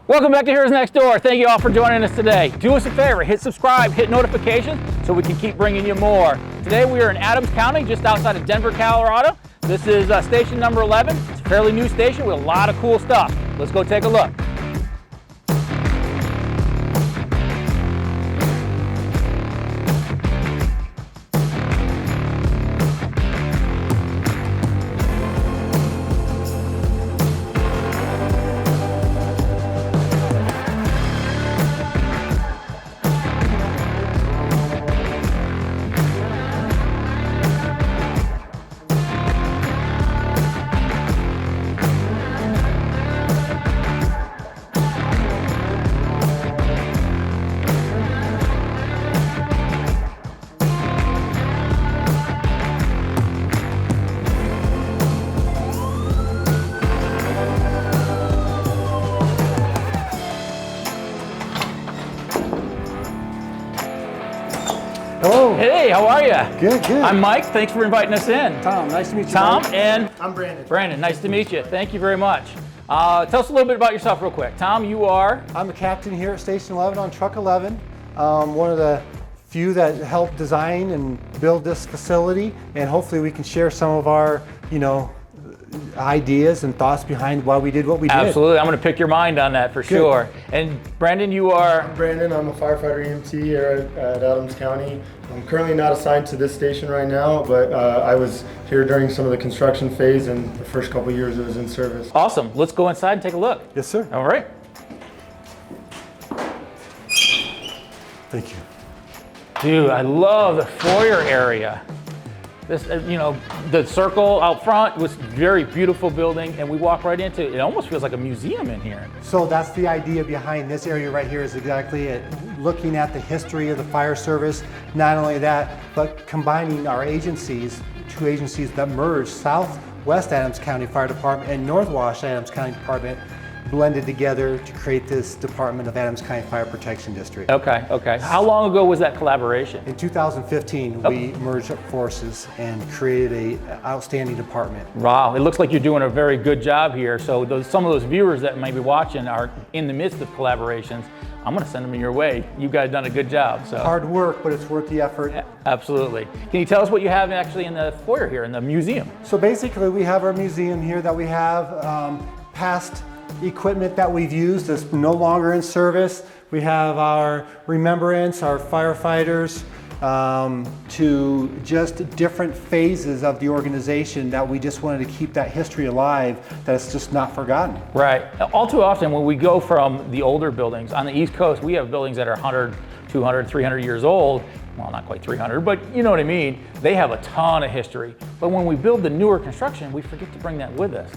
Welcome back to Here's Next Door. Thank you all for joining us today. Do us a favor, hit subscribe, hit notifications so we can keep bringing you more. Today we are in Adams County, just outside of Denver, Colorado. This is station number 11. It's a fairly new station with a lot of cool stuff. Let's go take a look. Hello. Hey, how are you? Good, good. I'm Mike. Thanks for inviting us in. Thom, nice to meet you. Tom, Mike. and I'm Brandon. Brandon, nice to meet you. Thank you very much. Tell us a little bit about yourself real quick. Tom, you are? I'm a captain here at Station 11 on Truck 11. One of the few that helped design and build this facility, and hopefully we can share some of our, ideas and thoughts behind why we did what we did. Absolutely. I'm going to pick your mind on that for sure. And Brandon, you are? I'm Brandon. I'm a firefighter EMT here at Adams County. I'm currently not assigned to this station right now, but I was here during some of the construction phase and the first couple of years it was in service. Awesome. Let's go inside and take a look. Yes, sir. All right. Thank you. Dude, I love the foyer area. This, the circle out front was very beautiful building, and we walk right into it. It almost feels like a museum in here. So that's the idea behind this area right here, is exactly it. Looking at the history of the fire service. Not only that, but combining our agencies, two agencies that merged, Southwest Adams County Fire Department and Northwest Adams County Department, blended together to create this Department of Adams County Fire Protection District. Okay. How long ago was that collaboration? In 2015, we merged up forces and created an outstanding department. Wow, it looks like you're doing a very good job here. So some of those viewers that may be watching are in the midst of collaborations. I'm going to send them your way. You guys done a good job. So hard work, but it's worth the effort. Absolutely. Can you tell us what you have actually in the foyer here in the museum? So basically, we have our museum here that we have past equipment that we've used that's no longer in service. We have our remembrance, our firefighters, to just different phases of the organization that we just wanted to keep that history alive, that it's just not forgotten. Right. All too often when we go from the older buildings, on the East Coast, we have buildings that are 100, 200, 300 years old. Well, not quite 300, but you know what I mean. They have a ton of history. But when we build the newer construction, we forget to bring that with us.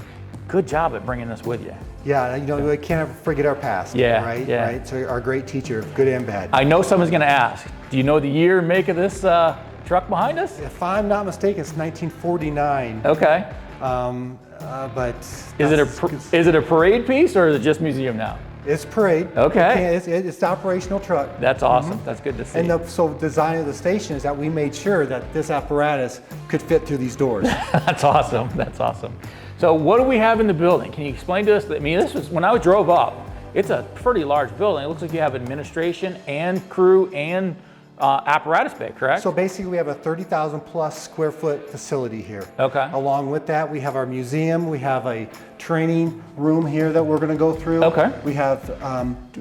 Good job at bringing this with you. Yeah, we can't ever forget our past. Yeah, right? yeah. Right. So our great teacher, good and bad. I know someone's going to ask, do you know the year and make of this truck behind us? If I'm not mistaken, it's 1949. Okay. But is it a parade piece or is it just museum now? It's parade. Okay. It's the operational truck. That's awesome. That's good to see. And the design of the station is that we made sure that this apparatus could fit through these doors. That's awesome. That's awesome. So what do we have in the building? Can you explain to us? I mean, this was when I drove up. It's a pretty large building. It looks like you have administration and crew and apparatus bay, correct? So basically, we have a 30,000 plus square foot facility here. Okay. Along with that, we have our museum. We have a training room here that we're going to go through. Okay. We have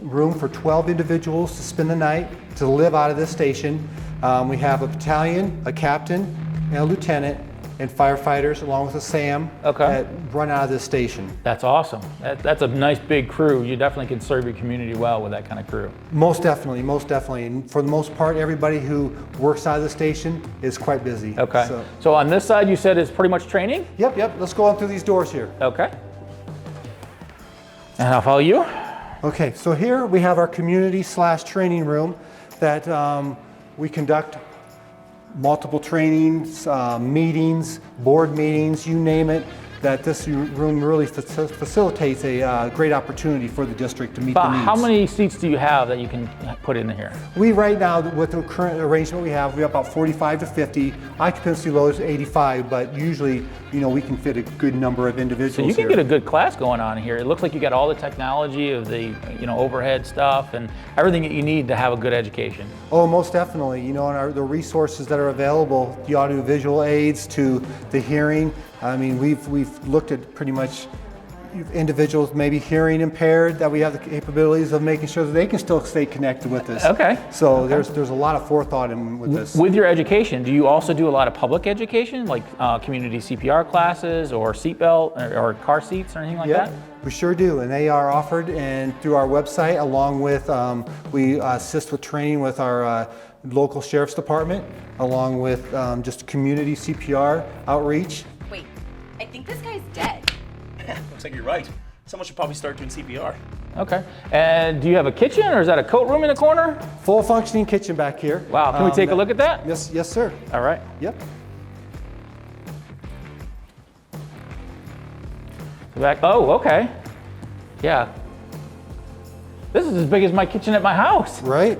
room for 12 individuals to spend the night, to live out of this station. We have a battalion, a captain, and a lieutenant, and firefighters along with a SAM that run out of this station. That's awesome. That's a nice big crew. You definitely can serve your community well with that kind of crew. Most definitely, most definitely. And for the most part, everybody who works out of the station is quite busy. Okay. So on this side, you said it's pretty much training? Yep. Let's go on through these doors here. Okay. And I'll follow you. Okay, so here we have our community/training room that we conduct multiple trainings, meetings, board meetings, you name it. that this room really facilitates a great opportunity for the district to meet the About needs. how many seats do you have that you can put in here? We right now, with the current arrangement we have about 45 to 50. Occupancy low is 85, but usually, we can fit a good number of individuals So you can here. get a good class going on here. It looks like you got all the technology of the overhead stuff and everything that you need to have a good education. Oh, most definitely. And the resources that are available, the audiovisual aids to the hearing. I mean, we've looked at pretty much individuals maybe hearing impaired, that we have the capabilities of making sure that they can still stay connected with us. Okay. So there's a lot of forethought with this. With your education, do you also do a lot of public education, like community CPR classes or seatbelt or car seats or anything like that? We sure do, and they are offered and through our website, along with we assist with training with our local sheriff's department, along with just community CPR outreach. Wait, I think this guy's dead. Looks like you're right. Someone should probably start doing CPR. Okay. And do you have a kitchen, or is that a coat room in the corner? Full functioning kitchen back here. Wow, can we take a look at that? Yes, sir. All right. Yep. Back. Oh, okay. Yeah. This is as big as my kitchen at my house. Right.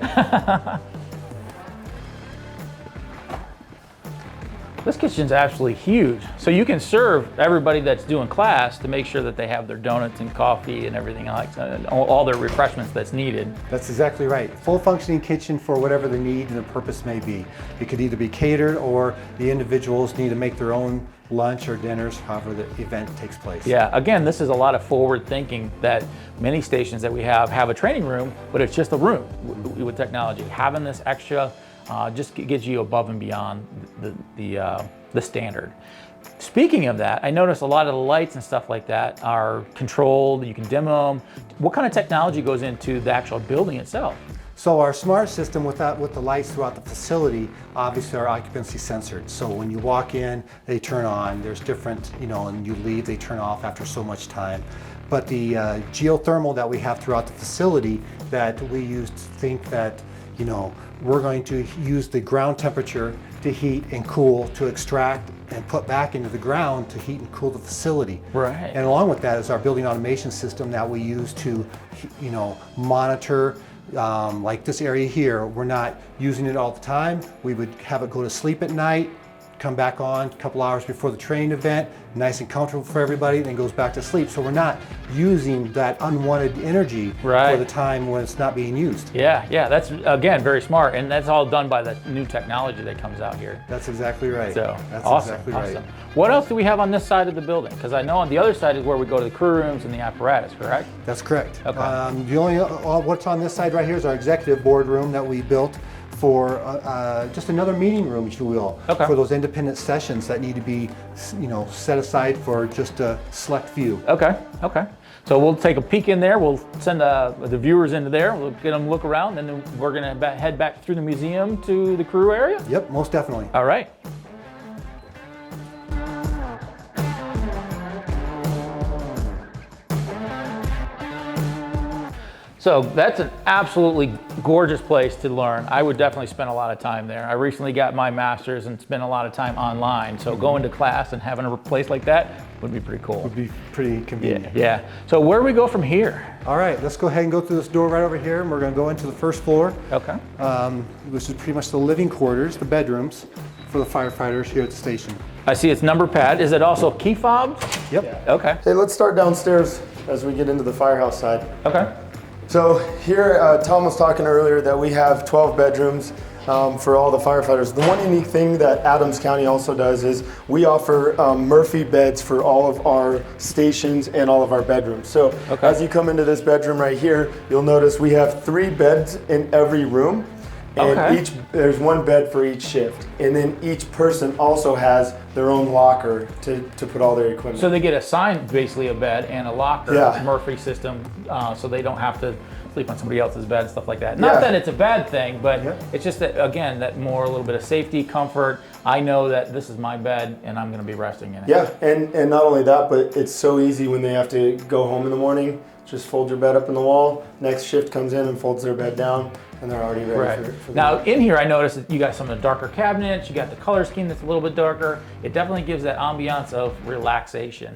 This kitchen's absolutely huge. So you can serve everybody that's doing class to make sure that they have their donuts and coffee and everything like that, and all their refreshments that's needed. That's exactly right. Full functioning kitchen for whatever the need and the purpose may be. It could either be catered or the individuals need to make their own lunch or dinners, however the event takes place. Yeah, again, this is a lot of forward thinking that many stations that we have a training room, but it's just a room with technology. Having this extra just gets you above and beyond the standard. Speaking of that, I noticed a lot of the lights and stuff like that are controlled. You can dim them. What kind of technology goes into the actual building itself? So our smart system with the lights throughout the facility, obviously are occupancy censored. So when you walk in, they turn on. There's different, and you leave, they turn off after so much time. But the geothermal that we have throughout the facility that we use to think that, we're going to use the ground temperature to heat and cool, to extract and put back into the ground to heat and cool the facility. Right. And along with that is our building automation system that we use to, monitor. Like this area here, we're not using it all the time. We would have it go to sleep at night, come back on a couple hours before the training event, nice and comfortable for everybody, then goes back to sleep. So we're not using that unwanted energy Right. for the time when it's not being used. Yeah, that's, again, very smart. And that's all done by the new technology that comes out here. That's exactly right. So, That's awesome, exactly awesome. right. What else do we have on this side of the building? Because I know on the other side is where we go to the crew rooms and the apparatus, correct? That's correct. Okay. The only what's on this side right here is our executive board room that we built for just another meeting room, if you will, Okay. for those independent sessions that need to be, set aside for just a select few. Okay. So we'll take a peek in there. We'll send the viewers into there. We'll get them to look around, and then we're going to head back through the museum to the crew area. Yep, most definitely. All right. So that's an absolutely gorgeous place to learn. I would definitely spend a lot of time there. I recently got my master's and spent a lot of time online. So going to class and having a place like that would be pretty cool. Would be pretty convenient. Yeah. So where do we go from here? All right, let's go ahead and go through this door right over here, and we're going to go into the first floor. Okay. Which is pretty much the living quarters, the bedrooms for the firefighters here at the station. I see it's number pad. Is it also key fobs? Yep. Okay. Hey, let's start downstairs as we get into the firehouse side. Okay. So here, Thom was talking earlier that we have 12 bedrooms for all the firefighters. The one unique thing that Adams County also does is we offer Murphy beds for all of our stations and all of our bedrooms. So as you come into this bedroom right here, you'll notice we have 3 beds in every room. And there's 1 bed for each shift. And then each person also has their own locker to put all their equipment. So they get assigned basically a bed and a locker, Murphy system, so they don't have to sleep on somebody else's bed and stuff like that. Not that it's a bad thing, but it's just that, again, that more, a little bit of safety, comfort. I know that this is my bed and I'm gonna be resting in it. Yeah, and not only that, but it's so easy when they have to go home in the morning. just fold your bed up in the wall. Next shift comes in and folds their bed down, and they're already ready for the Now day. in here, I noticed that you got some of the darker cabinets, you got the color scheme that's a little bit darker. It definitely gives that ambiance of relaxation.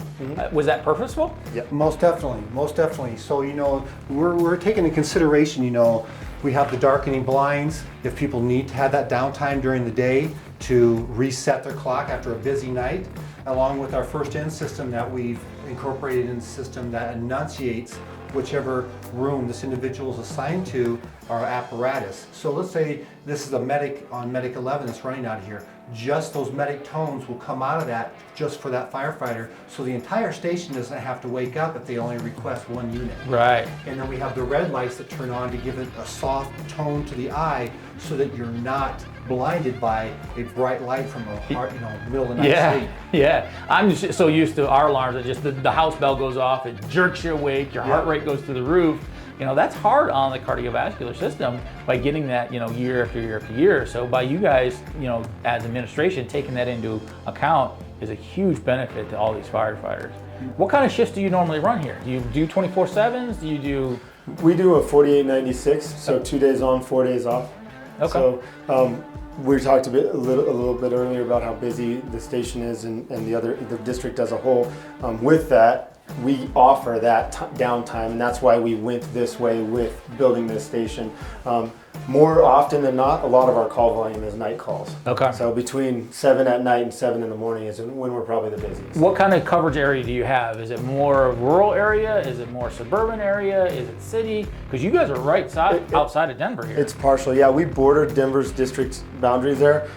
Was that purposeful? Yeah, most definitely, most definitely. So, you know, we're taking into consideration, you know, we have the darkening blinds. If people need to have that downtime during the day to reset their clock after a busy night, along with our first in system that we've incorporated in the system that enunciates whichever room this individual is assigned to, our apparatus. So let's say this is a medic on medic 11 that's running out of here. Just those medic tones will come out of that just for that firefighter. So the entire station doesn't have to wake up if they only request one unit. Right. And then we have the red lights that turn on to give it a soft tone to the eye so that you're not blinded by a bright light from a hard, you know, middle of the night sleep. Yeah. I'm just so used to our alarms that just the house bell goes off, it jerks you awake, your heart rate goes through the roof. You know, that's hard on the cardiovascular system by getting that, you know, year after year after year. So by you guys, you know, as administration, taking that into account is a huge benefit to all these firefighters. What kind of shifts do you normally run here? Do you do 24/7s? Do you do? We do a 48-96, so 2 days on, 4 days off. Okay. So we talked a little bit earlier about how busy the station is and the district as a whole. With that, we offer that downtime, and that's why we went this way with building this station. More often than not, a lot of our call volume is night calls. Okay. So between 7 at night and 7 in the morning is when we're probably the busiest. What kind of coverage area do you have? Is it more rural area? Is it more suburban area? Is it city? Because you guys are right outside of Denver here. It's partial, yeah. We border Denver's district boundaries there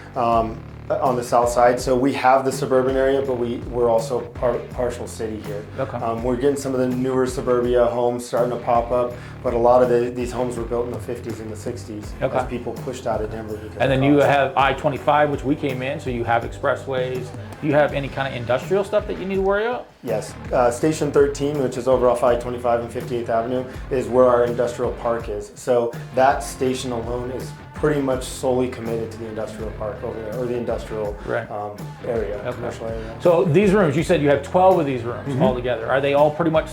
on the south side. So we have the suburban area, but we're also partial city here. Okay. We're getting some of the newer suburbia homes starting to pop up, but a lot of these homes were built in the 50s and the 60s Okay. as people pushed out of Denver. And then you have I-25, which we came in, so you have expressways. Do you have any kind of industrial stuff that you need to worry about? Yes, Station 13, which is over off I-25 and 58th Avenue, is where our industrial park is. So that station alone is pretty much solely committed to the industrial park over there, or the industrial area, commercial area. So these rooms, you said you have 12 of these rooms all together. Are they all pretty much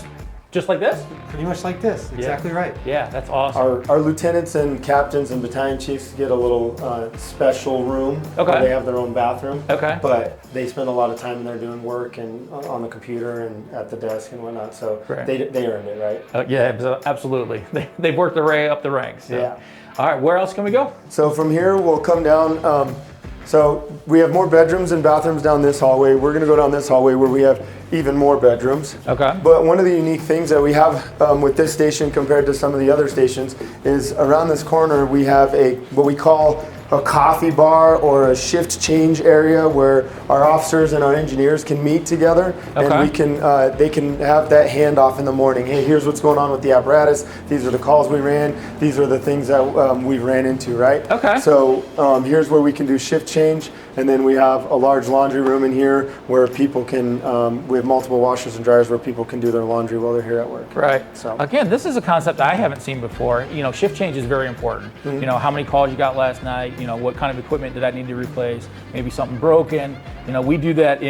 just like this? Pretty much like this, exactly right. Yeah, that's awesome. Our lieutenants and captains and battalion chiefs get a little special room where they have their own bathroom. Okay. But they spend a lot of time in there doing work and on the computer and at the desk and whatnot. So they earned it, right? Yeah, absolutely. They've worked their way up the ranks. So. Yeah. All right, where else can we go? So from here we'll come down. So we have more bedrooms and bathrooms down this hallway. We're gonna go down this hallway where we have even more bedrooms. Okay. But one of the unique things that we have with this station compared to some of the other stations is around this corner we have what we call a coffee bar or a shift change area where our officers and our engineers can meet together, and we can they can have that handoff in the morning. Hey, here's what's going on with the apparatus. These are the calls we ran. These are the things that we ran into, right? Okay. So here's where we can do shift change, and then we have a large laundry room in here where people can. We have multiple washers and dryers where people can do their laundry while they're here at work. Right. So again, this is a concept I haven't seen before. You know, shift change is very important. You know, how many calls you got last night? You know, what kind of equipment did I need to replace? Maybe something broken. You know, we do that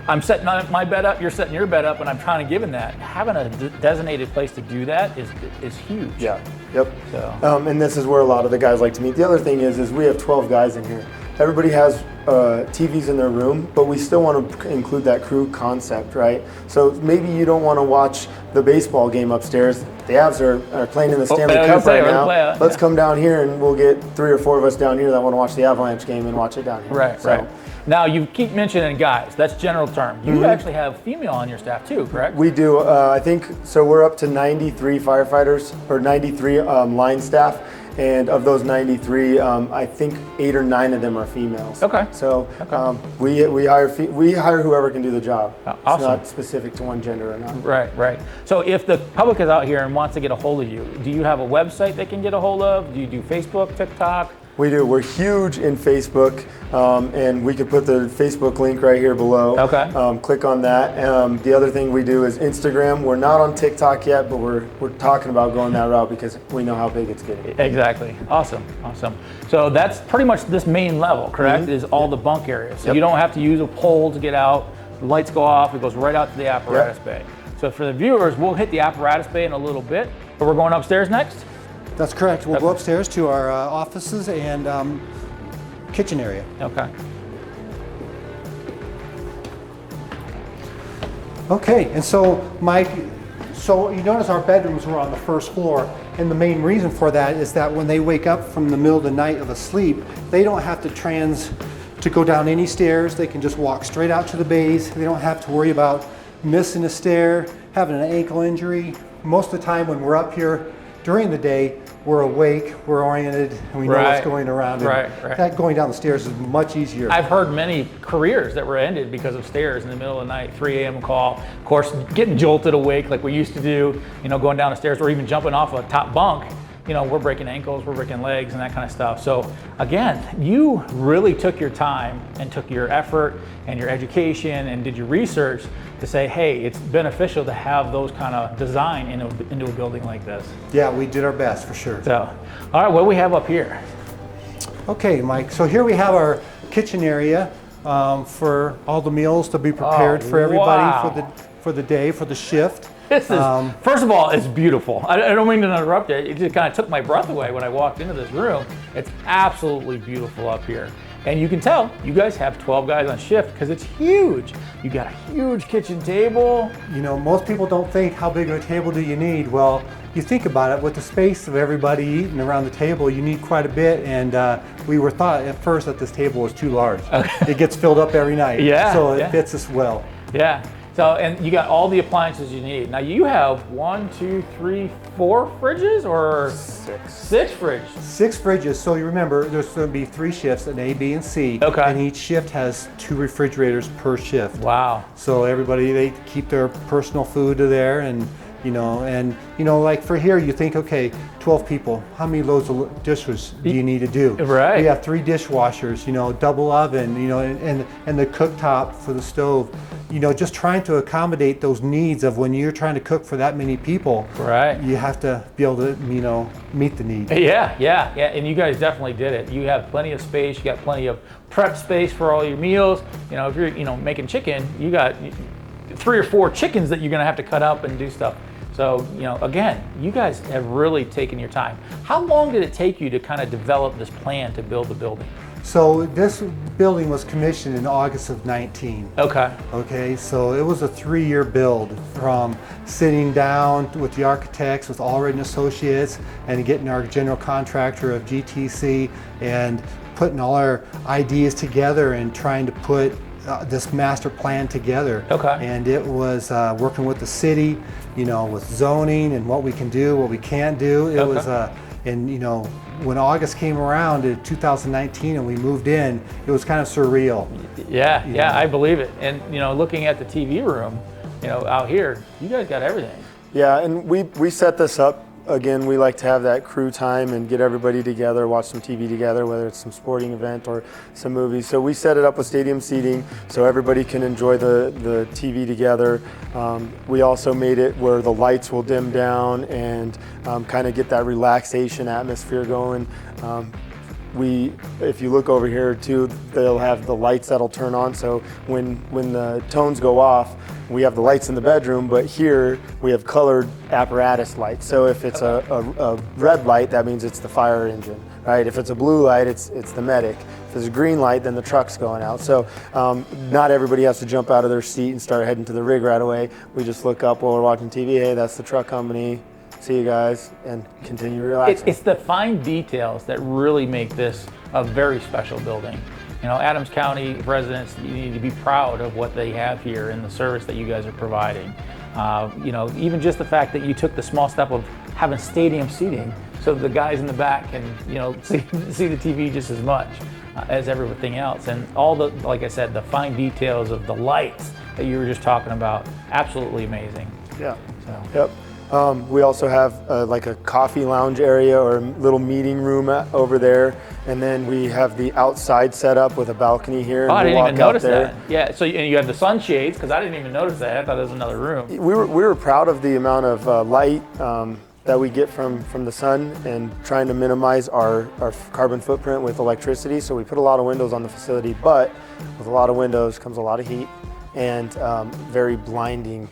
I'm setting my bed up, you're setting your bed up, and I'm trying to give in that. Having a designated place to do that is huge. yeah, yep. So. And this is where a lot of the guys like to meet. The other thing is we have 12 guys in here. Everybody has TVs in their room, but we still want to include that crew concept, right? So maybe you don't want to watch the baseball game upstairs. The Avs are playing in the Stanley Cup right now. Let's come down here and we'll get 3 or 4 of us down here that want to watch the Avalanche game and watch it down here. Right. Now you keep mentioning guys. That's general term. You actually have female on your staff too, correct? We do. I think so. We're up to 93 firefighters or 93 line staff. And of those 93, I think 8 or 9 of them are females. Okay. So we hire whoever can do the job. Awesome. It's not specific to one gender or not. Right. So if the public is out here and wants to get a hold of you, do you have a website they can get a hold of? Do you do Facebook, TikTok? We do. We're huge in Facebook, and we could put the Facebook link right here below. Okay. Click on that. The other thing we do is Instagram. We're not on TikTok yet, but we're talking about going that route because we know how big it's getting. Exactly. Awesome. So that's pretty much this main level, correct? Is all the bunk areas. So you don't have to use a pole to get out. The lights go off. It goes right out to the apparatus bay. So for the viewers, we'll hit the apparatus bay in a little bit, but we're going upstairs next? That's correct. We'll go upstairs to our offices and kitchen area. Okay. Okay, and so Mike, so you notice our bedrooms were on the first floor, and the main reason for that is that when they wake up from the middle of the night of a sleep, they don't have to go down any stairs. They can just walk straight out to the bays. They don't have to worry about missing a stair, having an ankle injury. Most of the time when we're up here during the day, we're awake, we're oriented, and we know what's going around. And that going down the stairs is much easier. I've heard many careers that were ended because of stairs in the middle of the night, 3 a.m. call. Of course, getting jolted awake like we used to do, going down the stairs or even jumping off a top bunk. We're breaking ankles, we're breaking legs and that kind of stuff. So again, you really took your time and took your effort and your education and did your research to say, hey, it's beneficial to have those kind of design into a building like this. Yeah, we did our best for sure. So, all right, what do we have up here? Okay, Mike, so here we have our kitchen area for all the meals to be prepared for everybody for the day, for the shift. This is, first of all, it's beautiful. I don't mean to interrupt you. It just kind of took my breath away when I walked into this room. It's absolutely beautiful up here. And you can tell, you guys have 12 guys on shift because it's huge. You got a huge kitchen table. Most people don't think, how big of a table do you need? Well, you think about it, with the space of everybody eating around the table, you need quite a bit. And we were thought at first that this table was too large. Okay. It gets filled up every night. Yeah. So it fits us well. Yeah. So, and you got all the appliances you need. Now you have 4 fridges or 6 fridges? 6 fridges. So you remember, there's going to be 3 shifts, an A, B, and C. Okay. And each shift has 2 refrigerators per shift. Wow. So everybody, they keep their personal food there, and like for here, you think, okay, 12 people, how many loads of dishes do you need to do? Right. We have 3 dishwashers, double oven, and the cooktop for the stove. Just trying to accommodate those needs of when you're trying to cook for that many people. Right. You have to be able to, meet the need. Yeah. And you guys definitely did it. You have plenty of space. You got plenty of prep space for all your meals. If you're, making chicken, you got 3 or 4 chickens that you're going to have to cut up and do stuff. So, again, you guys have really taken your time. How long did it take you to kind of develop this plan to build the building? So this building was commissioned in August of 19. Okay, so it was a 3-year build, from sitting down with the architects, with Allred & Associates, and getting our general contractor of GTC and putting all our ideas together and trying to put this master plan together. Okay. And it was working with the city, with zoning and what we can do, what we can't do. It was, when August came around in 2019 and we moved in, it was kind of surreal. Yeah, I believe it. And looking at the TV room, out here, you guys got everything. Yeah, and we set this up. Again, we like to have that crew time and get everybody together, watch some TV together, whether it's some sporting event or some movies. So we set it up with stadium seating so everybody can enjoy the TV together. We also made it where the lights will dim down and kind of get that relaxation atmosphere going. If you look over here too, they'll have the lights that'll turn on. So when the tones go off, we have the lights in the bedroom, but here we have colored apparatus lights. So if it's a red light, that means it's the fire engine, right? If it's a blue light, it's the medic. If it's a green light, then the truck's going out. So not everybody has to jump out of their seat and start heading to the rig right away. We just look up while we're watching TV, hey, that's the truck company. See you guys, and continue relaxing. It's the fine details that really make this a very special building. Adams County residents, you need to be proud of what they have here and the service that you guys are providing. Even just the fact that you took the small step of having stadium seating so the guys in the back can, see the TV just as much as everything else. And all the, like I said, the fine details of the lights that you were just talking about, absolutely amazing. Yeah. So. Yep. We also have like a coffee lounge area or a little meeting room over there. And then we have the outside setup with a balcony here. Oh, I didn't even notice there. that. Yeah, so and you have the sunshades, because I didn't even notice that. I thought it was another room. We were proud of the amount of light that we get from the sun and trying to minimize our carbon footprint with electricity. So we put a lot of windows on the facility, but with a lot of windows comes a lot of heat. and very blinding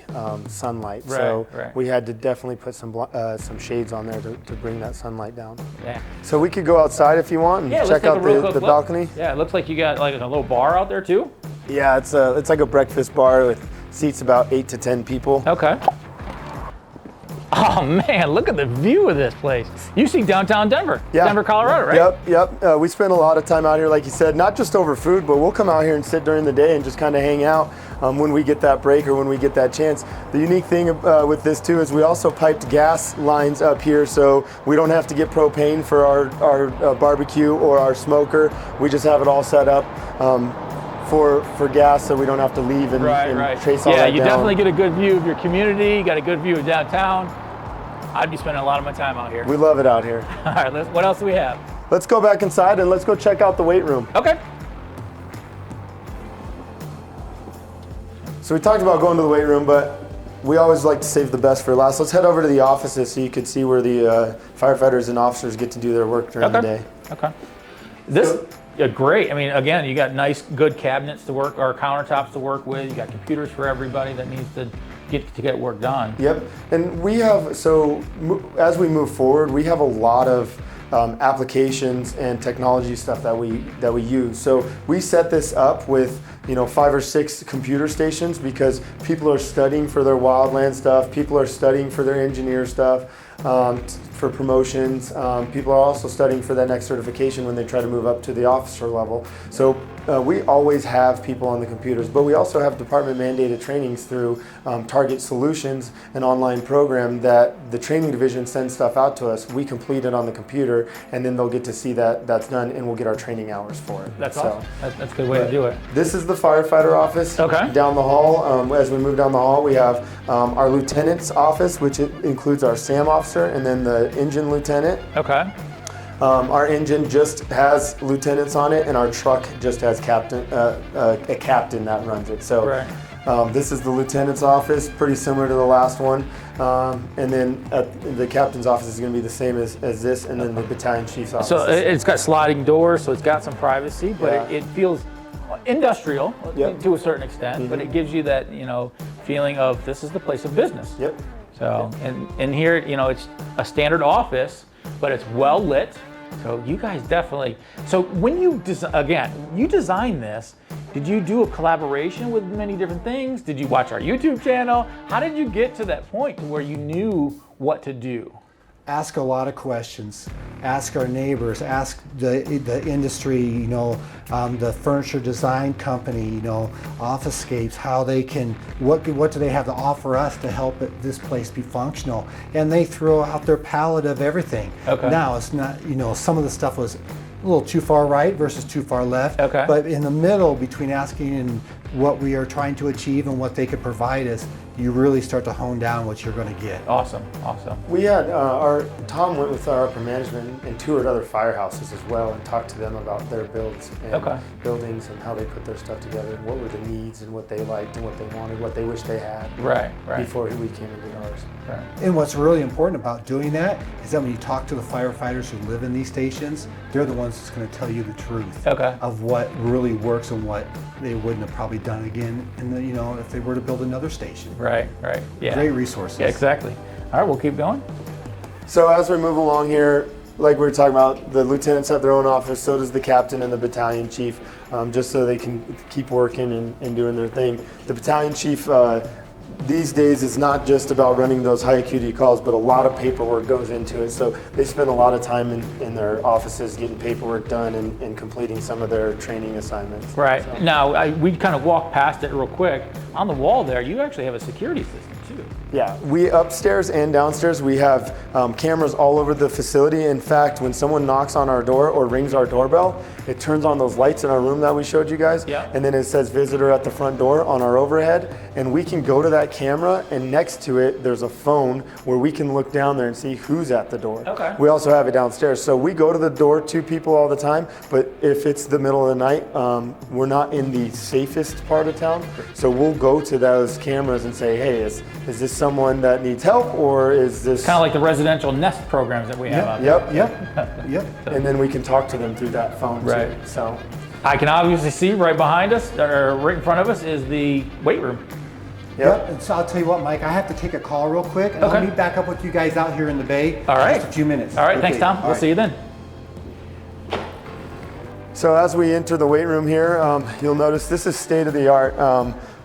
sunlight. So right. we had to definitely put some shades on there to bring that sunlight down. Yeah. So we could go outside if you want and Yeah, check out the balcony. Yeah, it looks like you got like a little bar out there too. Yeah, it's like a breakfast bar with seats about 8 to 10 people. Okay. Oh man, look at the view of this place. You see downtown Denver, Yeah. Denver, Colorado, right? Yep. We spend a lot of time out here, like you said, not just over food, but we'll come out here and sit during the day and just kind of hang out when we get that break or when we get that chance. The unique thing with this too is we also piped gas lines up here, so we don't have to get propane for our barbecue or our smoker. We just have it all set up. For gas, so we don't have to leave and chase all that down. Yeah, you definitely get a good view of your community. You got a good view of downtown. I'd be spending a lot of my time out here. We love it out here. All right, what else do we have? Let's go back inside and let's go check out the weight room. Okay. So we talked about going to the weight room, but we always like to save the best for last. Let's head over to the offices so you can see where the firefighters and officers get to do their work during the day. Okay. Great. I mean, again, you got nice, good cabinets to work, or countertops to work with. You got computers for everybody that needs to get work done. Yep. And we have, so as we move forward, we have a lot of applications and technology stuff that we use. So we set this up with 5 or 6 computer stations because people are studying for their wildland stuff. People are studying for their engineer stuff. For promotions. People are also studying for that next certification when they try to move up to the officer level. So we always have people on the computers, but we also have department mandated trainings through Target Solutions, an online program that the training division sends stuff out to us. We complete it on the computer, and then they'll get to see that that's done, and we'll get our training hours for it. That's awesome. That's a good way to do it. This is the firefighter office. Okay. Down the hall, as we move down the hall, we have our lieutenant's office, which includes our SAM officer, and then the engine lieutenant. Okay. Our engine just has lieutenants on it, and our truck just has a captain that runs it. So this is the lieutenant's office, pretty similar to the last one. And then the captain's office is going to be the same as this, and then the battalion chief's office. So it's got sliding doors, so it's got some privacy, but it feels industrial to a certain extent, but it gives you that feeling of this is the place of business. Yep. So and here it's a standard office, but it's well lit. So you guys definitely. So when you designed this, did you do a collaboration with many different things? Did you watch our YouTube channel? How did you get to that point to where you knew what to do? Ask a lot of questions. Ask our neighbors. Ask the industry. The furniture design company. Officescapes. How they can. What do they have to offer us to help this place be functional? And they throw out their palette of everything. Okay. Now it's not. Some of the stuff was a little too far right versus too far left. Okay. But in the middle between asking and what we are trying to achieve and what they could provide us, you really start to hone down what you're going to get. Awesome. We had Thom went with our upper management and toured other firehouses as well and talked to them about their builds and buildings and how they put their stuff together and what were the needs and what they liked and what they wanted, what they wished they had. Right. Before we came into ours. Right. And what's really important about doing that is that when you talk to the firefighters who live in these stations, they're the ones that's going to tell you the truth of what really works and what they wouldn't have probably done again if they were to build another station. Right. Yeah. Great resources. Yeah, exactly. All right, we'll keep going. So as we move along here, like we were talking about, the lieutenants have their own office, so does the captain and the battalion chief, just so they can keep working and doing their thing. The battalion chief these days is not just about running those high acuity calls, but a lot of paperwork goes into it. So they spend a lot of time in their offices getting paperwork done and completing some of their training assignments. Right. So. Now, we kind of walked past it real quick. On the wall there, you actually have a security system too. Yeah, we upstairs and downstairs, we have cameras all over the facility. In fact, when someone knocks on our door or rings our doorbell, it turns on those lights in our room that we showed you guys. Yeah. And then it says visitor at the front door on our overhead. And we can go to that camera, and next to it, there's a phone where we can look down there and see who's at the door. Okay. We also have it downstairs. So we go to the door to people all the time, but if it's the middle of the night, we're not in the safest part of town. So we'll go to those cameras and say, hey, is this someone that needs help, or is this... Kind of like the residential nest programs that we have out there. Yep. And then we can talk to them through that phone too. So I can obviously see right behind us, or right in front of us, is the weight room. Yep. And so I'll tell you what, Mike, I have to take a call real quick, and Okay. I'll meet back up with you guys out here in the bay. All right. In just a few minutes. All right, Okay. thanks, Tom. All We'll right. see you then. So as we enter the weight room here, you'll notice this is state of the art.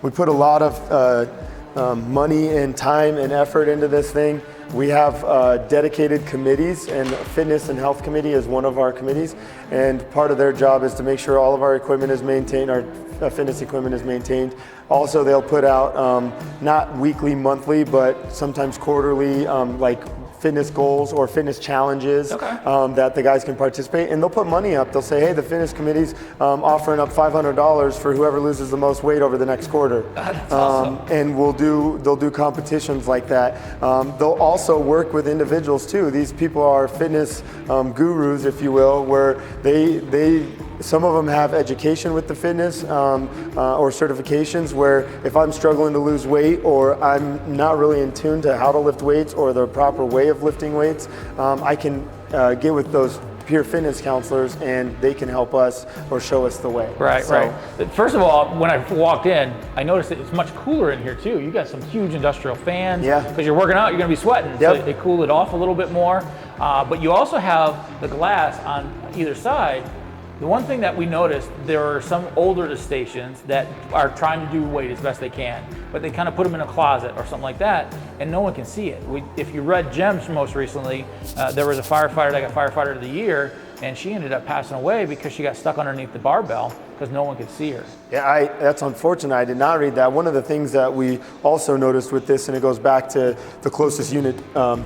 We put a lot of money and time and effort into this thing. We have dedicated committees, and fitness and health committee is one of our committees. And part of their job is to make sure all of our equipment is maintained, our fitness equipment is maintained. Also, they'll put out not weekly, monthly, but sometimes quarterly, like fitness goals or fitness challenges that the guys can participate, and they'll put money up. They'll say, hey, the fitness committee's offering up $500 for whoever loses the most weight over the next quarter. That's awesome. And they'll do competitions like that. They'll also work with individuals too. These people are fitness gurus, if you will, where some of them have education with the fitness or certifications, where if I'm struggling to lose weight, or I'm not really in tune to how to lift weights or the proper way of lifting weights, I can get with those peer fitness counselors, and they can help us or show us the way. Right, So- right. First of all, when I walked in, I noticed that it's much cooler in here too. You got some huge industrial fans. Yeah. Because you're working out, you're gonna be sweating. Yep. So they cool it off a little bit more. But you also have the glass on either side. The one thing that we noticed, there are some older stations that are trying to do weight as best they can, but they kind of put them in a closet or something like that, and no one can see it. If you read Jem's most recently, there was a firefighter that got Firefighter of the Year, and she ended up passing away because she got stuck underneath the barbell because no one could see her. Yeah, that's unfortunate. I did not read that. One of the things that we also noticed with this, and it goes back to the closest unit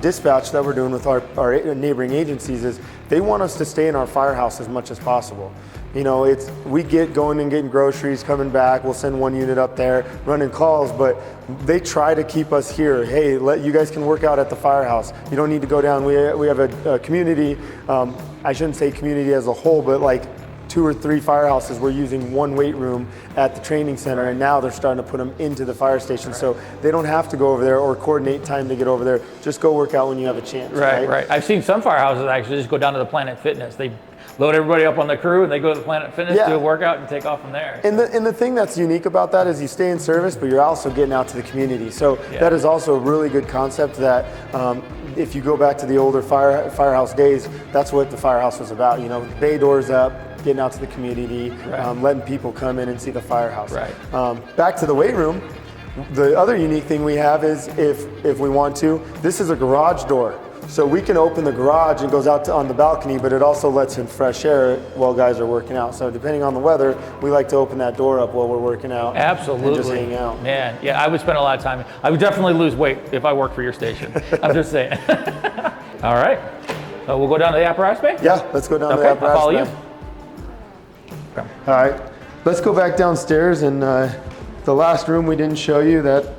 dispatch that we're doing with our neighboring agencies, is they want us to stay in our firehouse as much as possible. You know, we get going and getting groceries, coming back, we'll send one unit up there, running calls, but they try to keep us here. Hey, you guys can work out at the firehouse. You don't need to go down. We have a community, I shouldn't say community as a whole, but like 2 or 3 firehouses were using one weight room at the training center, and now they're starting to put them into the fire station. So they don't have to go over there or coordinate time to get over there. Just go work out when you have a chance. Right. I've seen some firehouses actually just go down to the Planet Fitness. They load everybody up on the crew and they go to the Planet Fitness, do a workout, and take off from there. And the thing that's unique about that is you stay in service, but you're also getting out to the community. So that is also a really good concept that if you go back to the older firehouse days, that's what the firehouse was about. You know, bay doors up, getting out to the community, letting people come in and see the firehouse. Right. Back to the weight room, the other unique thing we have is if we want to, this is a garage door. So we can open the garage and goes out on the balcony, but it also lets in fresh air while guys are working out. So depending on the weather, we like to open that door up while we're working out. Absolutely. And just hang out. Man, yeah, I would spend a lot of time. I would definitely lose weight if I worked for your station. I'm just saying. All right. So we'll go down to the apparatus bay? Yeah, let's go down to the Okay, apparatus I'll follow bay. you. Okay. All right, let's go back downstairs, and the last room we didn't show you that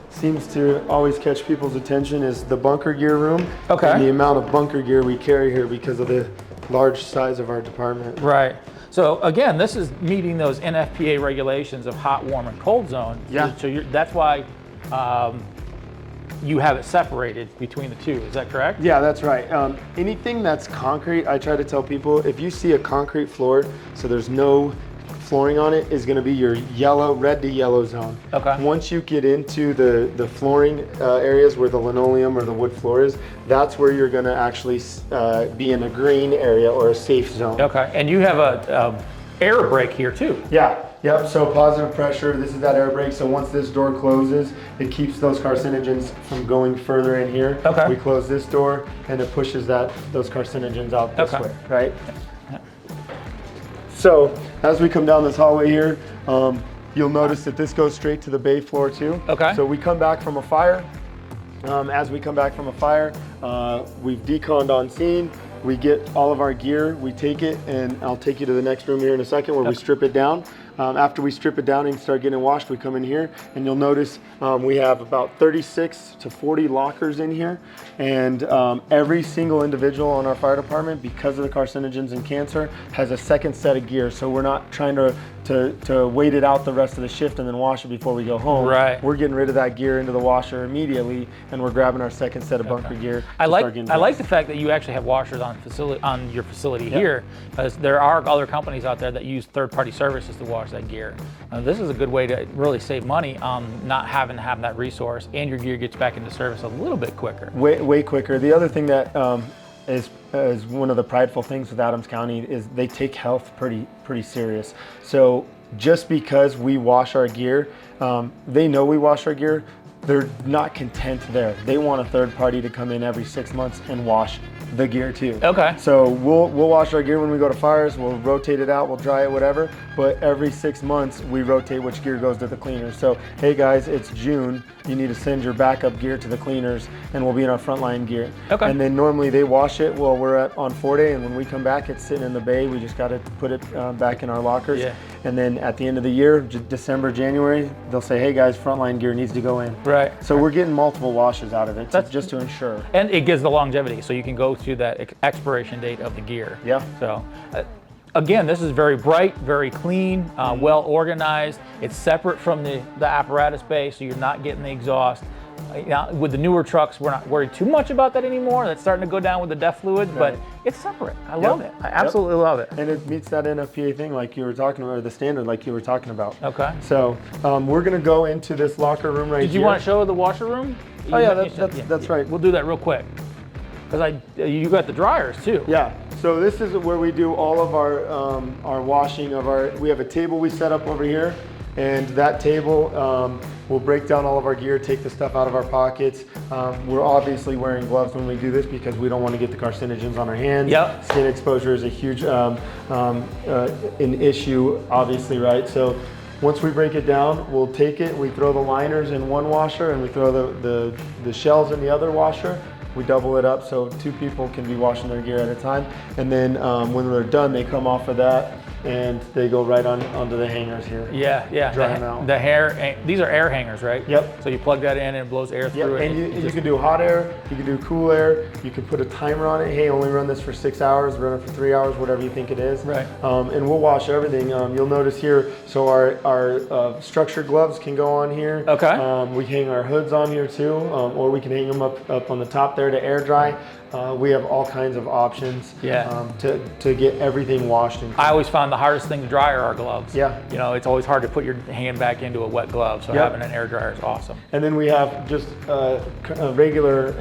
seems to always catch people's attention is the bunker gear room. Okay. And the amount of bunker gear we carry here because of the large size of our department. Right. So again, this is meeting those NFPA regulations of hot, warm, and cold zone. Yeah. So that's why you have it separated between the two. Is that correct? Yeah, that's right. Anything that's concrete, I try to tell people, if you see a concrete floor, so there's no flooring on it, is going to be your red to yellow zone. Okay. Once you get into the flooring areas where the linoleum or the wood floor is, that's where you're going to actually be in a green area or a safe zone. Okay. And you have a air brake here too. Yeah. Yep. So positive pressure. This is that air brake. So once this door closes, it keeps those carcinogens from going further in here. Okay. We close this door, and it pushes those carcinogens out this way. Right. So as we come down this hallway here, you'll notice that this goes straight to the bay floor too. Okay. So we come back from a fire. As we come back from a fire, we've deconned on scene. We get all of our gear, we take it, and I'll take you to the next room here in a second where we strip it down. After we strip it down and start getting washed, we come in here and you'll notice we have about 36 to 40 lockers in here. And every single individual on our fire department, because of the carcinogens and cancer, has a second set of gear. So we're not trying to wait it out the rest of the shift and then wash it before we go home. Right. We're getting rid of that gear into the washer immediately, and we're grabbing our second set of bunker gear. I like the fact that you actually have washers on your facility here, because there are other companies out there that use third-party services to wash that gear. This is a good way to really save money on not having to have that resource, and your gear gets back into service a little bit quicker. Way quicker. The other thing that is one of the prideful things with Adams County is they take health pretty serious. So just because we wash our gear, they know we wash our gear, they're not content there. They want a third party to come in every 6 months and wash the gear too. Okay. So we'll wash our gear when we go to fires, we'll rotate it out, we'll dry it, whatever, but every 6 months we rotate which gear goes to the cleaners. So, hey guys, it's June, you need to send your backup gear to the cleaners and we'll be in our frontline gear. Okay. And then normally they wash it while we're on 4-day, and when we come back, it's sitting in the bay. We just got to put it back in our lockers. Yeah. And then at the end of the year, December, January, they'll say, hey guys, frontline gear needs to go in. Right. So we're getting multiple washes out of it. That's just to ensure. And it gives the longevity, so you can go through that expiration date of the gear. Yeah. So, again, this is very bright, very clean, well organized. It's separate from the apparatus bay, so you're not getting the exhaust. Now, with the newer trucks, we're not worried too much about that anymore. That's starting to go down with the DEF fluid, but it's separate. I love it. I absolutely love it. And it meets that NFPA thing like you were talking about, or the standard like you were talking about. Okay. So we're going to go into this locker room right here. Did you want to show the washer room? Oh yeah, that's right. We'll do that real quick. Because you got the dryers too. Yeah. So this is where we do all of our washing of our. We have a table we set up over here, and that table will break down all of our gear, take the stuff out of our pockets. We're obviously wearing gloves when we do this because we don't want to get the carcinogens on our hands. Yep. Skin exposure is a huge an issue, obviously, right? So once we break it down, we'll take it, we throw the liners in one washer, and we throw the shells in the other washer. We double it up so 2 people can be washing their gear at a time. And then when they're done, they come off of that and they go right onto the hangers here. Yeah. Dry them out. The hair, these are air hangers, right? Yep. So you plug that in and it blows air through it. And you can do hot air, you can do cool air, you can put a timer on it. Hey, only run this for 6 hours, run it for 3 hours, whatever you think it is. Right. And we'll wash everything. You'll notice here, so our structured gloves can go on here. Okay. We hang our hoods on here too, or we can hang them up on the top there to air dry. We have all kinds of options to get everything washed. I always found the hardest thing to dry are our gloves. Yeah. You know, it's always hard to put your hand back into a wet glove, so having an air dryer is awesome. And then we have just regular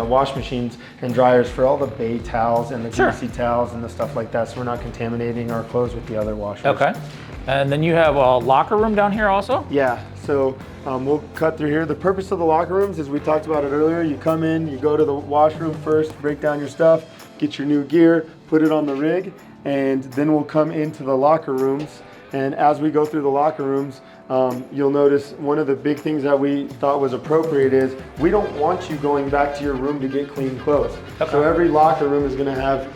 wash machines and dryers for all the bay towels and the greasy towels and the stuff like that, so we're not contaminating our clothes with the other washers. Okay. And then you have a locker room down here also? Yeah, so we'll cut through here. The purpose of the locker rooms is, we talked about it earlier, you come in, you go to the washroom first, break down your stuff, get your new gear, put it on the rig, and then we'll come into the locker rooms. And as we go through the locker rooms, you'll notice one of the big things that we thought was appropriate is we don't want you going back to your room to get clean clothes. Okay. So every locker room is going to have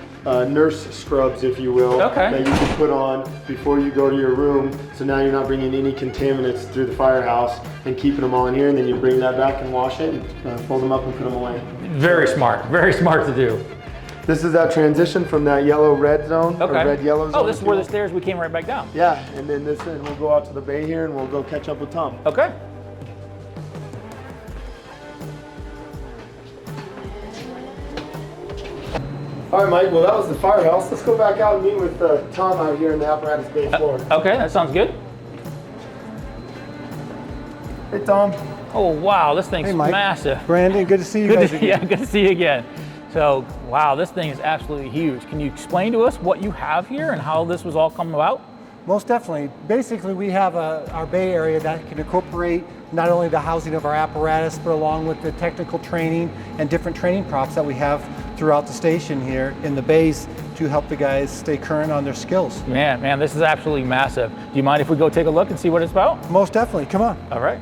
nurse scrubs, if you will, that you can put on before you go to your room. So now you're not bringing any contaminants through the firehouse and keeping them all in here, and then you bring that back and wash it and fold them up and put them away. Very smart to do. This is that transition from that yellow-red zone, or red-yellow zone. Oh, this is where the stairs we came right back down. Yeah, and then we'll go out to the bay here and we'll go catch up with Thom. Okay. All right, Mike, well, that was the firehouse. Let's go back out and meet with Thom out here in the apparatus bay floor. Okay, that sounds good. Hey, Thom. Oh, wow, this thing's Mike. massive. Brandon, good to see you guys again. Yeah, good to see you again. So, wow, this thing is absolutely huge. Can you explain to us what you have here and how this was all come about? Most definitely. Basically, we have our bay area that can incorporate not only the housing of our apparatus, but along with the technical training and different training props that we have throughout the station here in the bays to help the guys stay current on their skills. Man, this is absolutely massive. Do you mind if we go take a look and see what it's about? Most definitely. Come on. All right.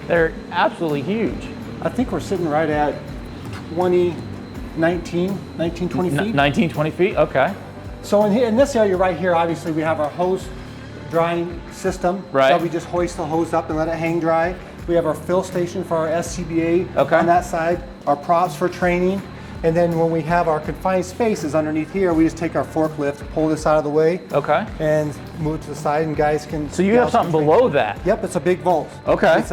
They're absolutely huge. I think we're sitting right at 19, 20 feet. 19, 20 feet, okay. So in this area right here, obviously we have our hose drying system. Right. So we just hoist the hose up and let it hang dry. We have our fill station for our SCBA Okay. on that side, our props for training. And then when we have our confined spaces underneath here, we just take our forklift, pull this out of the way. Okay. And move it to the side, and guys can. So you have gals can something train. below that. Yep, it's a big vault. Okay. It's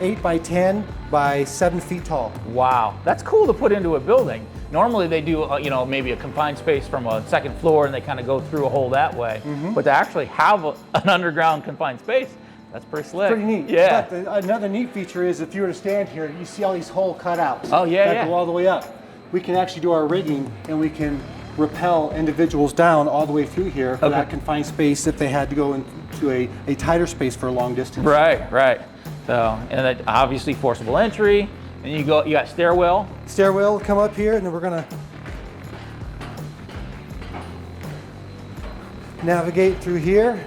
8 by 10 by 7 feet tall. Wow, that's cool to put into a building. Normally they do, maybe a confined space from a second floor and they kind of go through a hole that way. But to actually have an underground confined space, that's pretty slick. Pretty neat. Yeah. But another neat feature is if you were to stand here, you see all these hole cutouts. Oh, yeah, that yeah. go all the way up. We can actually do our rigging and we can rappel individuals down all the way through here for Okay. that confined space if they had to go into a tighter space for a long distance. Right. So, and then obviously forcible entry, and you got stairwell. Stairwell will come up here, and then we're gonna navigate through here.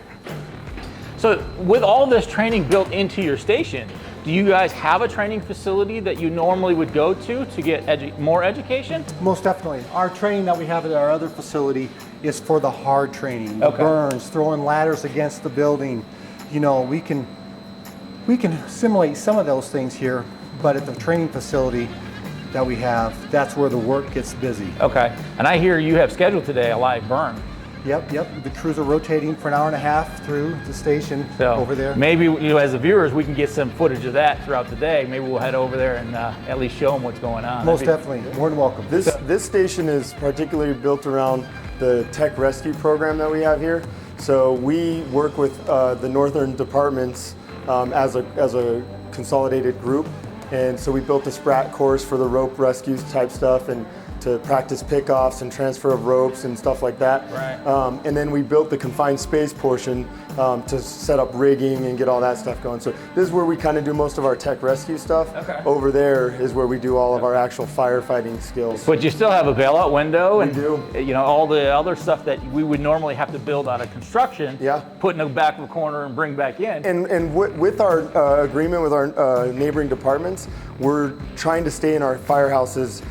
So with all this training built into your station, do you guys have a training facility that you normally would go to get more education? Most definitely. Our training that we have at our other facility is for the hard training, the Okay. burns, throwing ladders against the building. We can simulate some of those things here, but at the training facility that we have, that's where the work gets busy. Okay, and I hear you have scheduled today a live burn. Yep. The crews are rotating for an hour and a half through the station So over there. maybe as the viewers, we can get some footage of that throughout the day. Maybe we'll head over there and at least show them what's going on. Most definitely, more than welcome. This station is particularly built around the tech rescue program that we have here. So we work with the northern departments as a consolidated group, and so we built a SPRAT course for the rope rescues type stuff and to practice pickoffs and transfer of ropes and stuff like that. Right. And then we built the confined space portion to set up rigging and get all that stuff going. So this is where we kind of do most of our tech rescue stuff. Okay. Over there is where we do all of our actual firefighting skills. But you still have a bailout window and do. all the other stuff that we would normally have to build out of construction. Yeah. Put in the back of the corner and bring back in. And with our agreement with our neighboring departments, we're trying to stay in our firehouses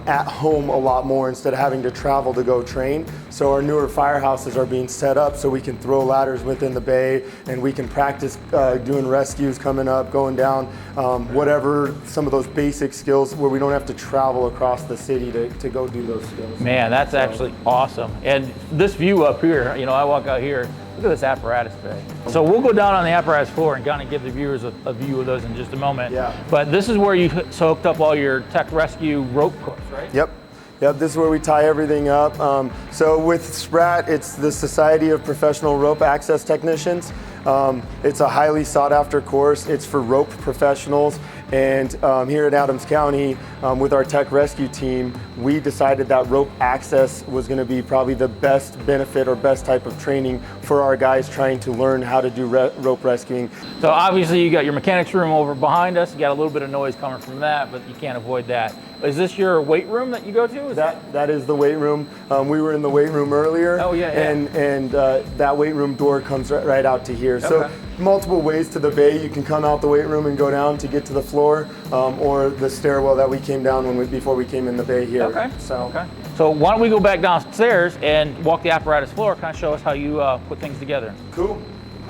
at home a lot more instead of having to travel to go train. So our newer firehouses are being set up so we can throw ladders within the bay and we can practice doing rescues coming up, going down, whatever, some of those basic skills where we don't have to travel across the city to go do those skills. Man, that's actually awesome. And this view up here, I walk out here, look at this apparatus bay. So we'll go down on the apparatus floor and kind of give the viewers a view of those in just a moment. Yeah. But this is where you hooked up all your tech rescue rope hooks, right? Yep, this is where we tie everything up. So with SPRAT, it's the Society of Professional Rope Access Technicians. It's a highly sought after course. It's for rope professionals. And here at Adams County, with our tech rescue team, we decided that rope access was going to be probably the best benefit or best type of training for our guys trying to learn how to do rope rescuing. So obviously you got your mechanics room over behind us. You got a little bit of noise coming from that, but you can't avoid that. Is this your weight room that you go to? That is the weight room. We were in the weight room earlier. Oh, yeah. And that weight room door comes right out to here. So Okay. multiple ways to the bay. You can come out the weight room and go down to get to the floor, or the stairwell that we came down before we came in the bay here. Okay. So. Okay. So why don't we go back downstairs and walk the apparatus floor, kind of show us how you put things together. Cool.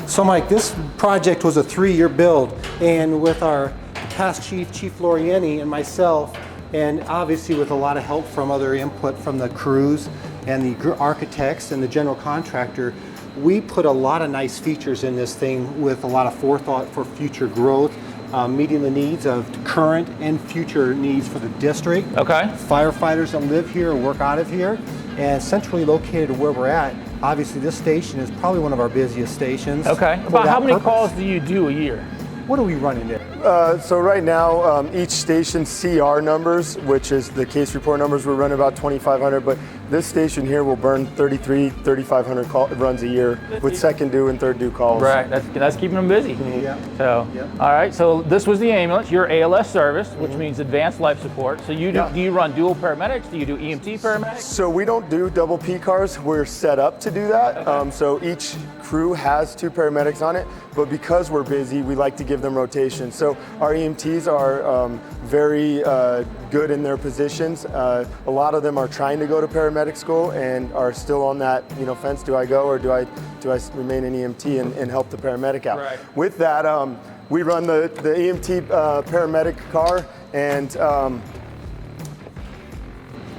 So Mike, this project was a 3-year build, and with our past chief, Chief Lorieni, and myself, and obviously with a lot of help from other input from the crews and the architects and the general contractor, we put a lot of nice features in this thing with a lot of forethought for future growth, meeting the needs of current and future needs for the district. Okay. Firefighters that live here, work out of here, and centrally located where we're at. Obviously, this station is probably one of our busiest stations. Okay. for About that how many purpose. calls do you do a year? What are we running there? So right now, each station CR numbers, which is the case report numbers, we're running about 2,500, but this station here will burn 3,500 runs a year with second due and third due calls. Right. That's keeping them busy. Yeah. So, Yeah. all right. So this was the ambulance, your ALS service, which means advanced life support. So you do, Yeah. do you run dual paramedics? Do you do EMT paramedics? So we don't do double P cars. We're set up to do that. So each crew has 2 paramedics on it, but because we're busy, we like to give them rotation. So So our EMTs are very good in their positions. A lot of them are trying to go to paramedic school and are still on that, fence. Do I go or do I remain an EMT and help the paramedic out? Right. With that, we run the EMT paramedic car, and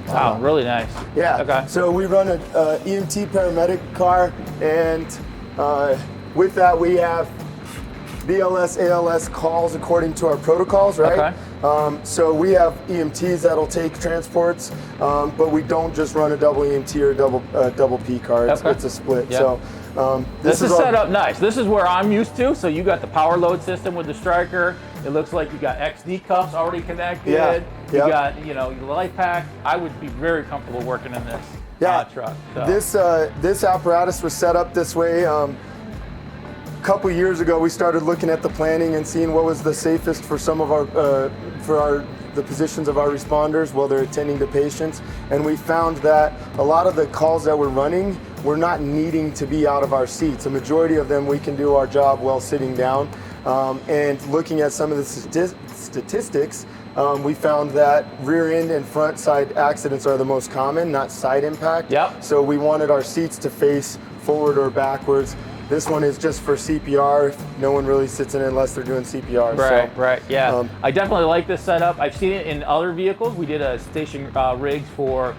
Wow, really nice. yeah. Okay. So we run a EMT paramedic car, and with that we have BLS, ALS calls according to our protocols, right? Okay. So we have EMTs that'll take transports, but we don't just run a double EMT or a double P car. Okay. It's a split. Yep. So This is our- set up nice. This is where I'm used to. So you got the power load system with the striker. It looks like you got XD cuffs already connected. Yeah. You Yep. got, your life pack. I would be very comfortable working in this truck. So. This apparatus was set up this way. Couple years ago, we started looking at the planning and seeing what was the safest for some of our the positions of our responders while they're attending to patients, and we found that a lot of the calls that we're running, we're not needing to be out of our seats. A majority of them, we can do our job while sitting down. And looking at some of the statistics, we found that rear end and front side accidents are the most common, not side impact. Yep. So we wanted our seats to face forward or backwards. This one is just for CPR. No one really sits in it unless they're doing CPR. Right, so, right, yeah. I definitely like this setup. I've seen it in other vehicles. We did a station rigs for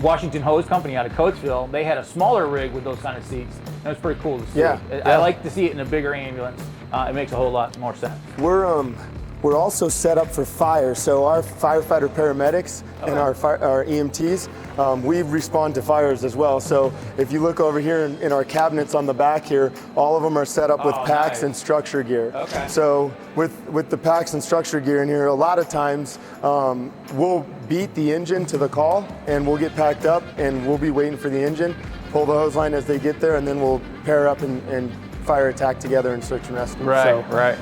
Washington Hose Company out of Coatesville. They had a smaller rig with those kind of seats. And it was pretty cool to see. Yeah, I yeah. like to see it in a bigger ambulance. It makes a whole lot more sense. We're also set up for fire. So our firefighter paramedics and our EMTs, we respond to fires as well. So if you look over here in our cabinets on the back here, all of them are set up with packs nice. and structure gear. Okay. So with the packs and structure gear in here, a lot of times we'll beat the engine to the call, and we'll get packed up, and we'll be waiting for the engine, pull the hose line as they get there, and then we'll pair up and fire attack together and search and rescue. Right, So, right.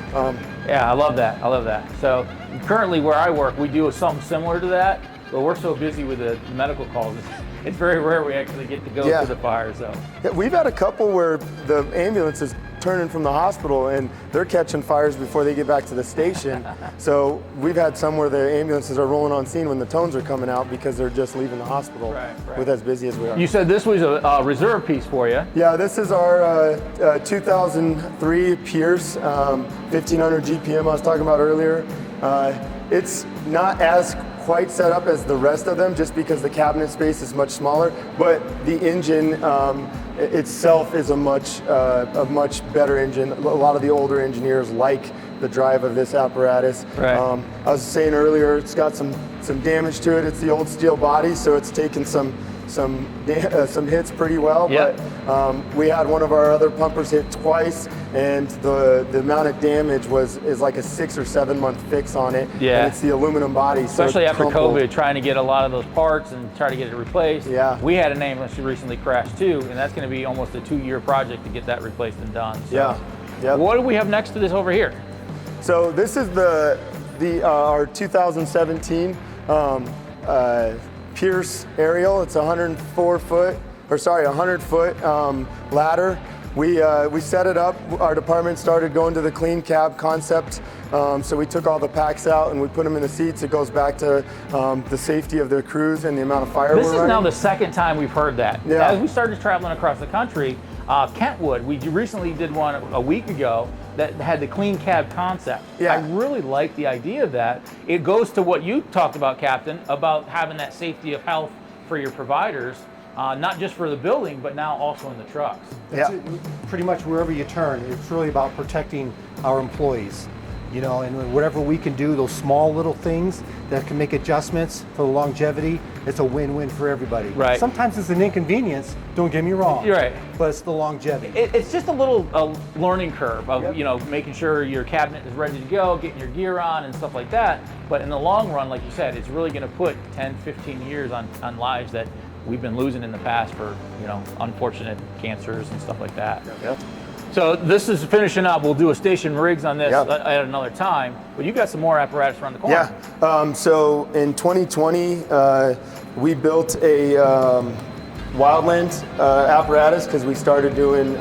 Yeah, I love that. I love that. So currently where I work, we do something similar to that, but we're so busy with the medical calls. It's very rare we actually get to go Yeah. to the fire. So Yeah, we've had a couple where the ambulance is turning from the hospital and they're catching fires before they get back to the station. So we've had some where the ambulances are rolling on scene when the tones are coming out because they're just leaving the hospital Right. with as busy as we are. you said this was a reserve piece for you. Yeah, this is our 2003 Pierce 1500 GPM I was talking about earlier. It's not as quite set up as the rest of them just because the cabinet space is much smaller, but the engine itself is a much better engine. A lot of the older engineers like the drive of this apparatus. Right. I was saying earlier, it's got some damage to it. It's the old steel body, so it's taken some hits pretty well. Yep. But we had one of our other pumpers hit twice, and the amount of damage is like a 6 or 7 month fix on it. Yeah. And it's the aluminum body. Especially so after crumpled. COVID, trying to get a lot of those parts and try to get it replaced. Yeah. We had an ambulance that recently crashed too, and that's going to be almost a 2-year project to get that replaced and done. So Yeah. Yep. what do we have next to this over here? So this is our 2017 Pierce aerial. It's a 100 foot ladder. We set it up. Our department started going to the clean cab concept. So we took all the packs out and we put them in the seats. It goes back to the safety of the crews and the amount of fire This we're is running. now the second time we've heard that. Yeah. As we started traveling across the country, Kentwood, we recently did one a week ago that had the clean cab concept. Yeah. I really like the idea of that. It goes to what you talked about, Captain, about having that safety of health for your providers, not just for the building, but now also in the trucks. Yeah. Pretty much wherever you turn, it's really about protecting our employees. And whatever we can do, those small little things that can make adjustments for the longevity, it's a win-win for everybody. Right. Sometimes it's an inconvenience, don't get me wrong. You're right. But it's the longevity. It's just a little learning curve of making sure your cabinet is ready to go, getting your gear on and stuff like that. But in the long run, like you said, it's really going to put 10, 15 years on lives that we've been losing in the past for unfortunate cancers and stuff like that. Yep. So this is finishing up. We'll do a station rigs on this Yep. at another time. But you got some more apparatus around the corner. Yeah. So in 2020, we built a wildland apparatus because we started doing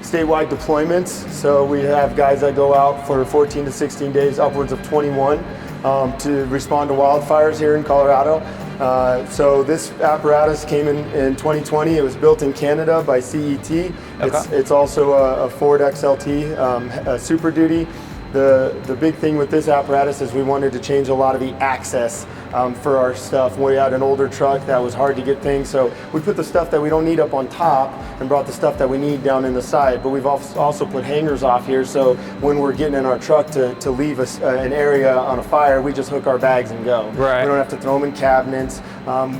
statewide deployments. So we have guys that go out for 14 to 16 days, upwards of 21, to respond to wildfires here in Colorado. So this apparatus came in 2020. It was built in Canada by CET. It's also a Ford XLT Super Duty. The big thing with this apparatus is we wanted to change a lot of the access for our stuff. We had an older truck that was hard to get things, so we put the stuff that we don't need up on top and brought the stuff that we need down in the side. But we've also put hangers off here, so when we're getting in our truck to leave an area on a fire, we just hook our bags and go. Right. We don't have to throw them in cabinets.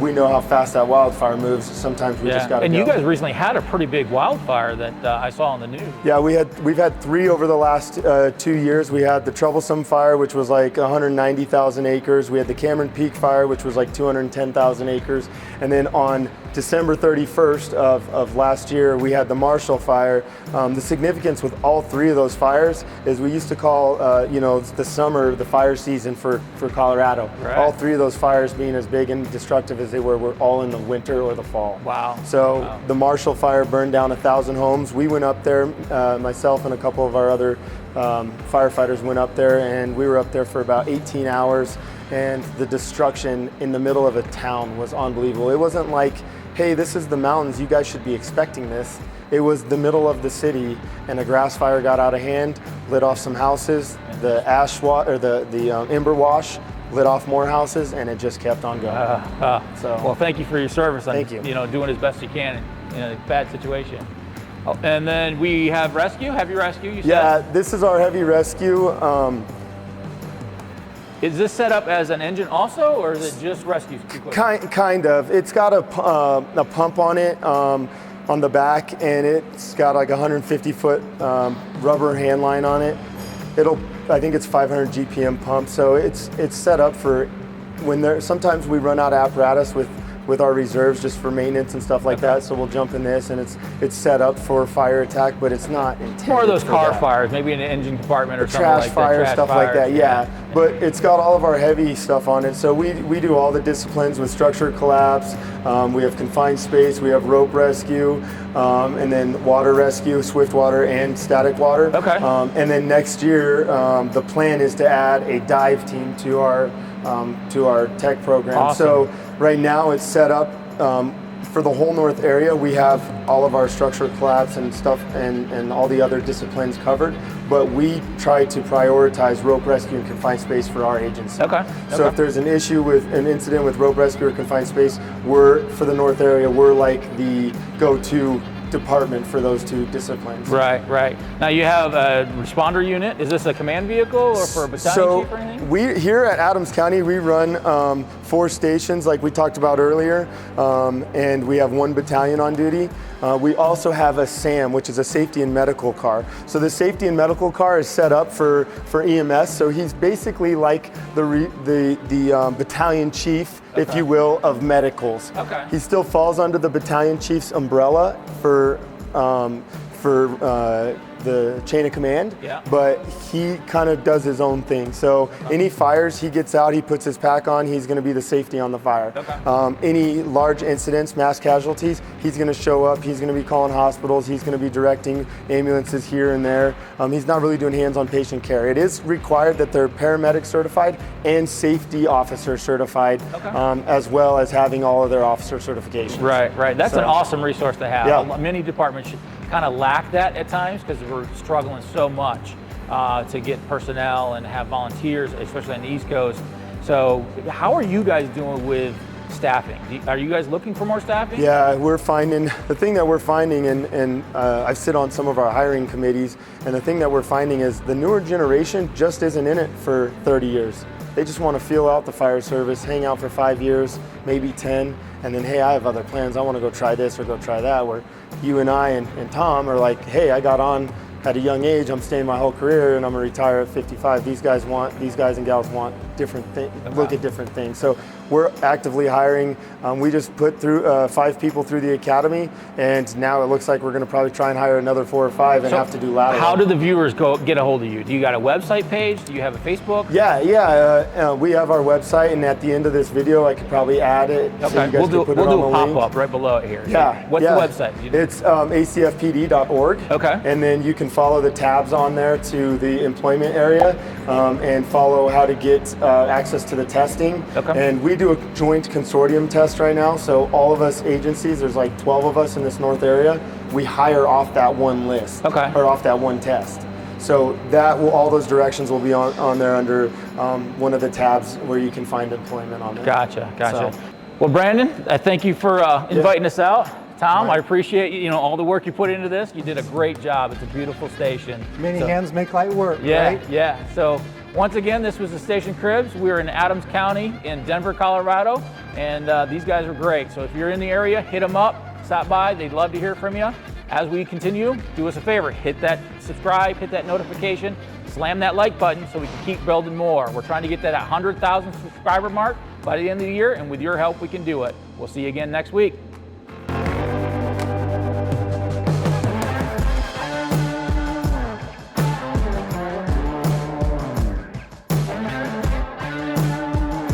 We know how fast that wildfire moves. Sometimes we just got to go. And you guys recently had a pretty big wildfire that I saw on the news. Yeah, we've had 3 over the last 2 years. We had the Troublesome Fire, which was like 190,000 acres. We had the Cameron Peak Fire, which was like 210,000 acres. And then on December 31st of last year, we had the Marshall Fire. The significance with all 3 of those fires is we used to call, the summer the fire season for Colorado. Right. All 3 of those fires being as big and destructive as they were all in the winter or the fall. Wow. So the Marshall Fire burned down 1,000 homes. We went up there, myself and a couple of our other firefighters went up there, and we were up there for about 18 hours, and the destruction in the middle of a town was unbelievable. It wasn't like, hey, this is the mountains, you guys should be expecting this. It was the middle of the city, and a grass fire got out of hand, lit off some houses, the ember wash lit off more houses, and it just kept on going. Well, thank you for your service. Thank you. Doing as best you can in a bad situation. Oh, and then we have rescue, heavy rescue, you said? Yeah, this is our heavy rescue. Is this set up as an engine also, or is it just rescue equipment? Kind of. It's got a pump on it on the back, and it's got like a 150-foot rubber hand line on it. I think it's 500 GPM pump, so it's set up for when sometimes we run out of apparatus with our reserves just for maintenance and stuff like that. So we'll jump in this, and it's set up for fire attack, but it's not intended. More of those for car that. fires, maybe in an engine compartment or something Trash like fire, that. stuff like that, yeah. But it's got all of our heavy stuff on it. So we do all the disciplines with structured collapse. We have confined space, we have rope rescue, and then water rescue, swift water and static water. Okay. And then next year, the plan is to add a dive team to our tech program. Awesome. So right now it's set up for the whole north area. We have all of our structural collapse and stuff and all the other disciplines covered, but we try to prioritize rope rescue and confined space for our agency. Okay. So if there's an issue with an incident with rope rescue or confined space, for the north area, we're like the go-to department for those 2 disciplines. Right. Now you have a responder unit. Is this a command vehicle or for a battalion chief or anything? We here at Adams County, we run 4 stations like we talked about earlier, and we have 1 battalion on duty. We also have a SAM, which is a safety and medical car. So the safety and medical car is set up for EMS. So he's basically like the battalion chief, if you will, of medicals. Okay. He still falls under the battalion chief's umbrella for the chain of command, but he kind of does his own thing. So any fires, he gets out, he puts his pack on, he's going to be the safety on the fire. Okay. Any large incidents, mass casualties, he's going to show up, he's going to be calling hospitals, he's going to be directing ambulances here and there. He's not really doing hands-on patient care. It is required that they're paramedic certified and safety officer certified, as well as having all of their officer certifications. Right. That's an awesome resource to have. Yeah. Many departments should kind of lack that at times because we're struggling so much to get personnel and have volunteers, especially on the East Coast. So how are you guys doing with staffing? Are you guys looking for more staffing? Yeah, the thing that we're finding, and I sit on some of our hiring committees, and the thing that we're finding is the newer generation just isn't in it for 30 years. They just want to feel out the fire service, hang out for 5 years, maybe 10, and then, hey, I have other plans. I want to go try this or go try that. Where you and I and Thom are like, hey, I got at a young age, I'm staying my whole career and I'm going to retire at 55. These guys and gals want look at different things. So we're actively hiring. We just put through 5 people through the academy, and now it looks like we're going to probably try and hire another 4 or 5 and So have to do lateral. how do the viewers get a hold of you? Do you got a website page? Do you have a Facebook? Yeah. We have our website, and at the end of this video, I could probably add it. So Okay, you guys we'll can do put it on a the pop link. up right below it here. Yeah. So what's the website? It's acfpd.org. Okay. And then you can follow the tabs on there to the employment area and follow how to get access to the testing. Okay. And we do a joint consortium test right now. So all of us agencies, there's like 12 of us in this north area, we hire off that one list. Okay. Or off that one test. So all those directions will be on there under one of the tabs where you can find employment on there. Gotcha. So, Well, Brandon, I thank you for inviting us out. Tom, Right. I appreciate all the work you put into this. You did a great job. It's a beautiful station. Many So- hands make light work, Yeah, right? yeah. So once again, this was the Station Cribs. We're in Adams County in Denver, Colorado, and these guys are great. So if you're in the area, hit them up, stop by. They'd love to hear from you. As we continue, do us a favor, hit that subscribe, hit that notification, slam that like button so we can keep building more. We're trying to get that 100,000 subscriber mark by the end of the year, and with your help, we can do it. We'll see you again next week.